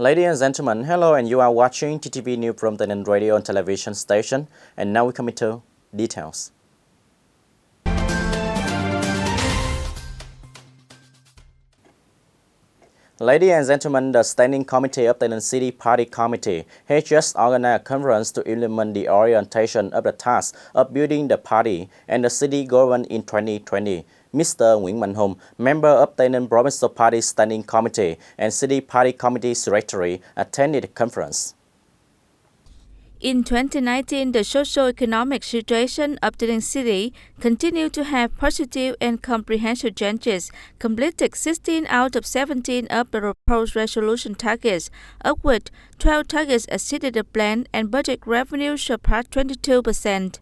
Ladies and gentlemen, hello, and you are watching TTV News from Tây Ninh radio and television station. And now we come into details. Ladies and gentlemen, the Standing Committee of Tây Ninh City Party Committee has just organized a conference to implement the orientation of the task of building the party and the city government in 2020. Mr. Nguyễn Mạnh Hùng, member of Tây Ninh Provincial Party Standing Committee and City Party Committee Secretary, attended the conference. In 2019, the socio-economic situation of Tây Ninh City continued to have positive and comprehensive changes, completed 16 out of 17 of the proposed resolution targets, of which 12 targets exceeded the plan and budget revenue surpassed 22%.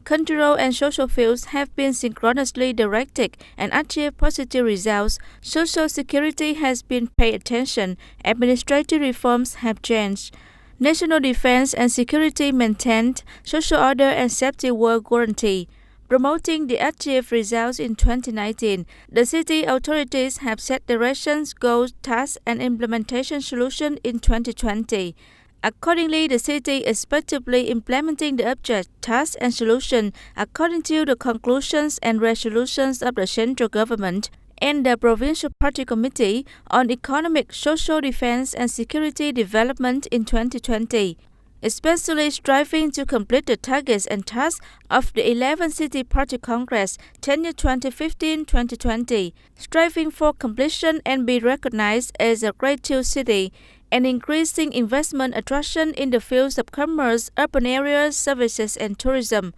Cultural and social fields have been synchronously directed and achieved positive results. Social security has been paid attention. Administrative reforms have changed. National defense and security maintained. Social order and safety were guaranteed. Promoting the achieved results in 2019, the city authorities have set directions, goals, tasks, and implementation solutions in 2020. Accordingly, the city is effectively implementing the object, tasks, and solutions according to the conclusions and resolutions of the central government and the Provincial Party Committee on Economic, Social Defense and Security Development in 2020, especially striving to complete the targets and tasks of the 11th City Party Congress tenure 2015-2020, striving for completion and be recognized as a Grade 2 city, and increasing investment attraction in the fields of commerce, urban areas, services, and tourism.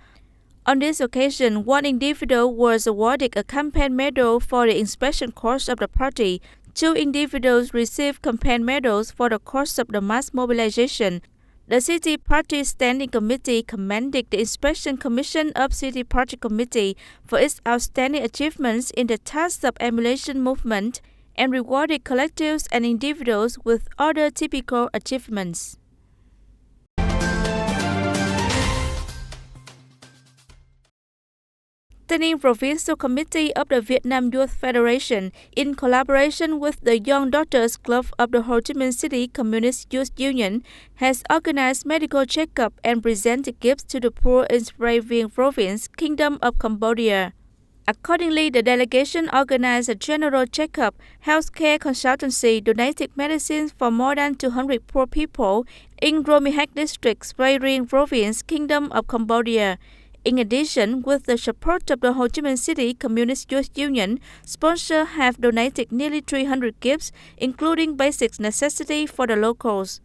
On this occasion, one individual was awarded a campaign medal for the inspection course of the party. 2 individuals received campaign medals for the course of the mass mobilization. The City Party Standing Committee commended the Inspection Commission of City Party Committee for its outstanding achievements in the task of emulation movement and rewarded collectives and individuals with other typical achievements. Tây Ninh Provincial Committee of the Vietnam Youth Federation, in collaboration with the Young Daughters Club of the Ho Chi Minh City Communist Youth Union, has organized medical checkup and presented gifts to the poor in Truyền Province, Kingdom of Cambodia. Accordingly, the delegation organized a general checkup, healthcare consultancy, donated medicines for more than 200 poor people in Romihak District, Truyền Province, Kingdom of Cambodia. In addition, with the support of the Ho Chi Minh City Communist Youth Union, sponsors have donated nearly 300 gifts, including basic necessities for the locals.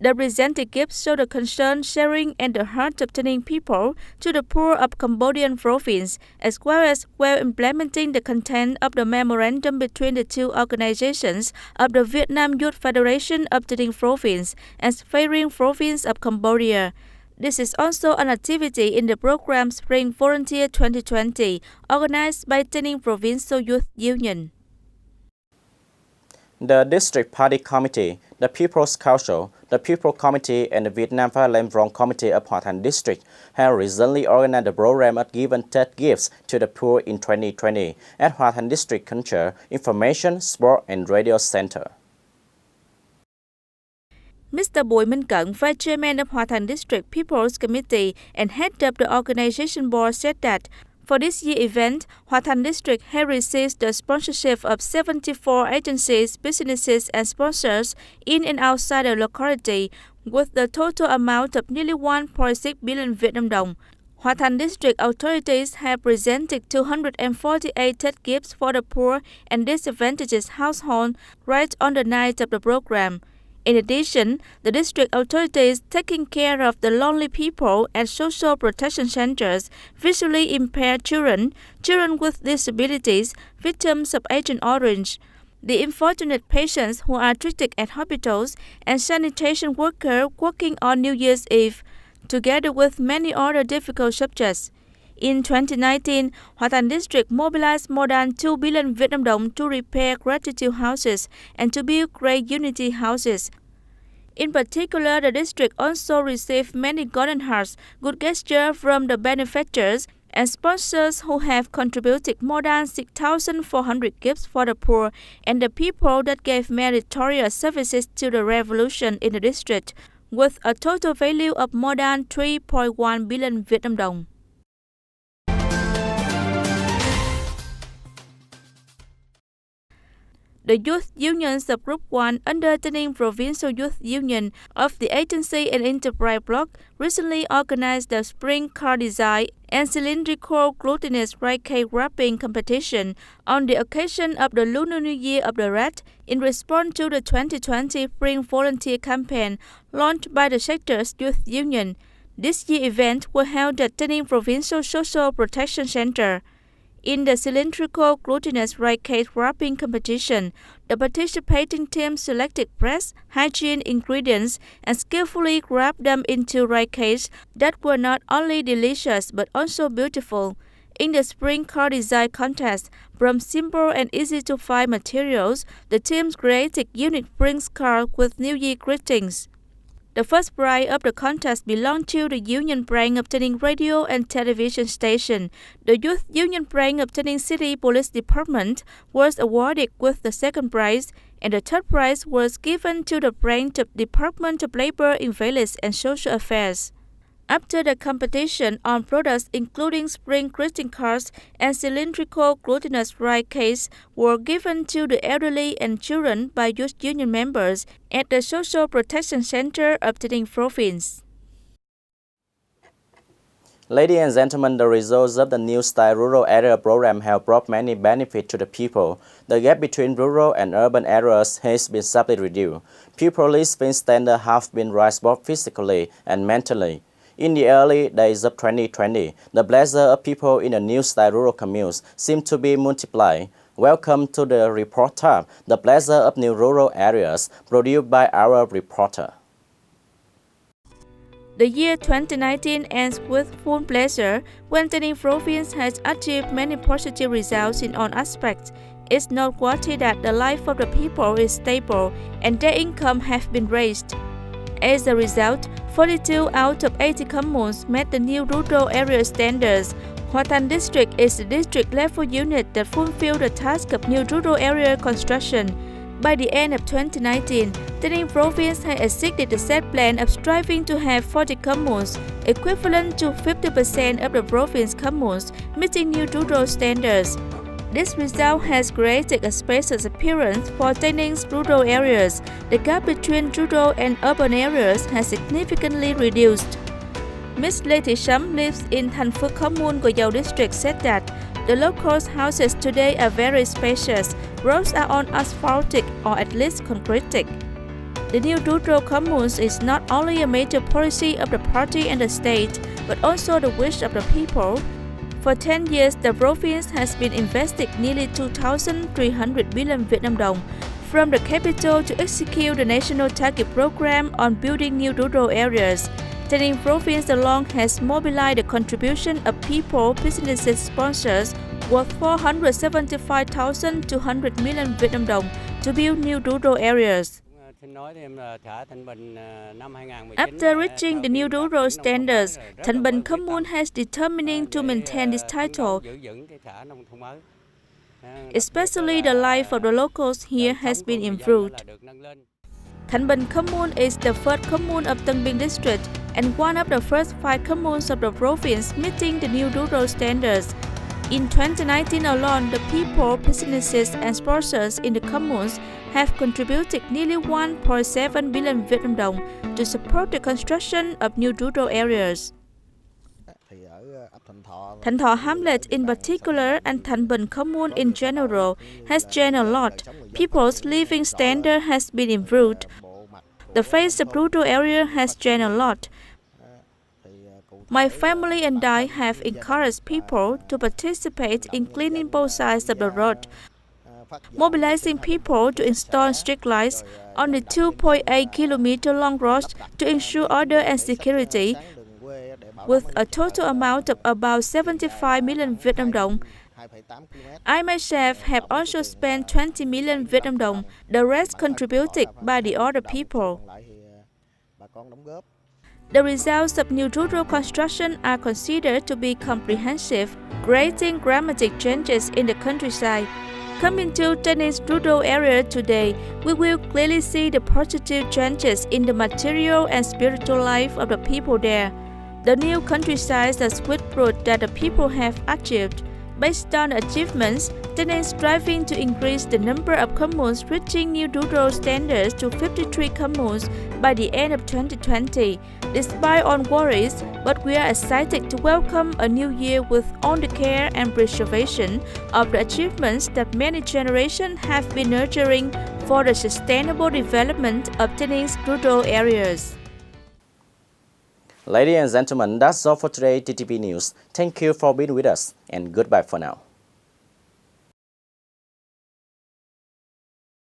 The presented gifts show the concern, sharing, and the heart of Tây Ninh people to the poor of Cambodian province, as well implementing the content of the memorandum between the two organizations of the Vietnam Youth Federation of Tây Ninh Province and Truyền Province of Cambodia. This is also an activity in the program Spring Volunteer 2020, organized by Tây Ninh Provincial Youth Union. The District Party Committee, the People's Council, the People Committee, and the Vietnam Violent Wrong Committee of Thành District have recently organized a program of giving TED gifts to the poor in 2020 at Thành District Culture, Information, Sport, and Radio Center. Mr. Bùi Minh Cận, Vice Chairman of Thành District People's Committee and head of the organization board, said that for this year's event, Thành District has received the sponsorship of 74 agencies, businesses, and sponsors in and outside the locality, with the total amount of nearly 1.6 billion Vietnam dong. Thành District authorities have presented 248 TED gifts for the poor and disadvantaged households right on the night of the program. In addition, the district authorities taking care of the lonely people at social protection centers, visually impaired children, children with disabilities, victims of Agent Orange, the unfortunate patients who are treated at hospitals, and sanitation workers working on New Year's Eve, together with many other difficult subjects. In 2019, Thành District mobilized more than 2 billion Vietnam dong to repair gratitude houses and to build great unity houses. In particular, the district also received many golden hearts, good gesture from the benefactors, and sponsors who have contributed more than 6,400 gifts for the poor and the people that gave meritorious services to the revolution in the district, with a total value of more than 3.1 billion Việt Nam đồng. The youth unions of Group 1 under Tây Ninh Provincial Youth Union of the Agency and Enterprise Block recently organized the Spring Car Design and Cylindrical Glutinous Rice Cake Wrapping Competition on the occasion of the Lunar New Year of the Rat in response to the 2020 Spring Volunteer Campaign launched by the sector's youth union. This year's event was held at Tây Ninh Provincial Social Protection Center. In the cylindrical glutinous rice cake wrapping competition, the participating team selected fresh, hygiene ingredients and skillfully wrapped them into rice cakes that were not only delicious but also beautiful. In the Spring Car Design Contest, from simple and easy-to-find materials, the teams created unique spring cars with New Year greetings. The first prize of the contest belonged to the Union Branch of Tây Ninh Radio and Television Station. The Youth Union Branch of Tây Ninh City Police Department was awarded with the second prize, and the third prize was given to the branch of Department of Labor, Invalid and Social Affairs. After the competition on products including spring greeting cards and cylindrical glutinous rice cakes were given to the elderly and children by youth union members at the Social Protection Center of Tây Ninh Province. Ladies and gentlemen, the results of the New Style Rural Area program have brought many benefits to the people. The gap between rural and urban areas has been sharply reduced. People living standards have been raised both physically and mentally. In the early days of 2020, the pleasure of people in the New Style rural communes seemed to be multiplied. Welcome to the report tab, the pleasure of new rural areas, produced by our reporter. The year 2019 ends with full pleasure when Tây Ninh Province has achieved many positive results in all aspects. It's noteworthy that the life of the people is stable and their income have been raised. As a result, 42 out of 80 communes met the new rural area standards, while Thành district is the district-level unit that fulfilled the task of new rural area construction. By the end of 2019, Tây Ninh Province has exceeded the set plan of striving to have 40 communes, equivalent to 50% of the province communes, meeting new rural standards. This result has created a spacious appearance for Tây Ninh's rural areas. The gap between rural and urban areas has significantly reduced. Ms. Lê Thị Sấm lives in Thành Phước Commune, Gò district, said that the local houses today are very spacious. Roads are on asphaltic or at least concreted. The new rural communes is not only a major policy of the party and the state, but also the wish of the people. For 10 years, the province has been investing nearly 2,300 billion Việt Nam đồng from the capital to execute the national target program on building new rural areas. Tây Ninh Province alone has mobilized the contribution of people, businesses, sponsors worth 475,200 million Việt Nam đồng to build new rural areas. After reaching the new rural standards, Thành Bình Commune has determined to maintain this title. Especially the life of the locals here has been improved. Thành Bình Commune is the first commune of Tân Biên district and one of the first 5 communes of the province meeting the new rural standards. In 2019 alone, the people, businesses and sponsors in the communes have contributed nearly 1.7 billion Việt Nam đồng to support the construction of new rural areas. Thành Thọ Hamlet in particular and Thành Bình Commune in general has changed a lot. People's living standard has been improved. The face of rural area has changed a lot. My family and I have encouraged people to participate in cleaning both sides of the road, mobilizing people to install street lights on the 2.8 km long road to ensure order and security, with a total amount of about 75 million Việt Nam đồng. I myself have also spent 20 million Việt Nam đồng, the rest contributed by the other people. The results of new rural construction are considered to be comprehensive, creating dramatic changes in the countryside. Coming to Tây Ninh's rural area today, we will clearly see the positive changes in the material and spiritual life of the people there. The new countryside is sweet fruit that the people have achieved. Based on the achievements, Tây Ninh is striving to increase the number of communes reaching new rural standards to 53 communes by the end of 2020. Despite all worries, but we are excited to welcome a new year with all the care and preservation of the achievements that many generations have been nurturing for the sustainable development of Tây Ninh's rural areas. Ladies and gentlemen, that's all for today TTV News. Thank you for being with us and goodbye for now.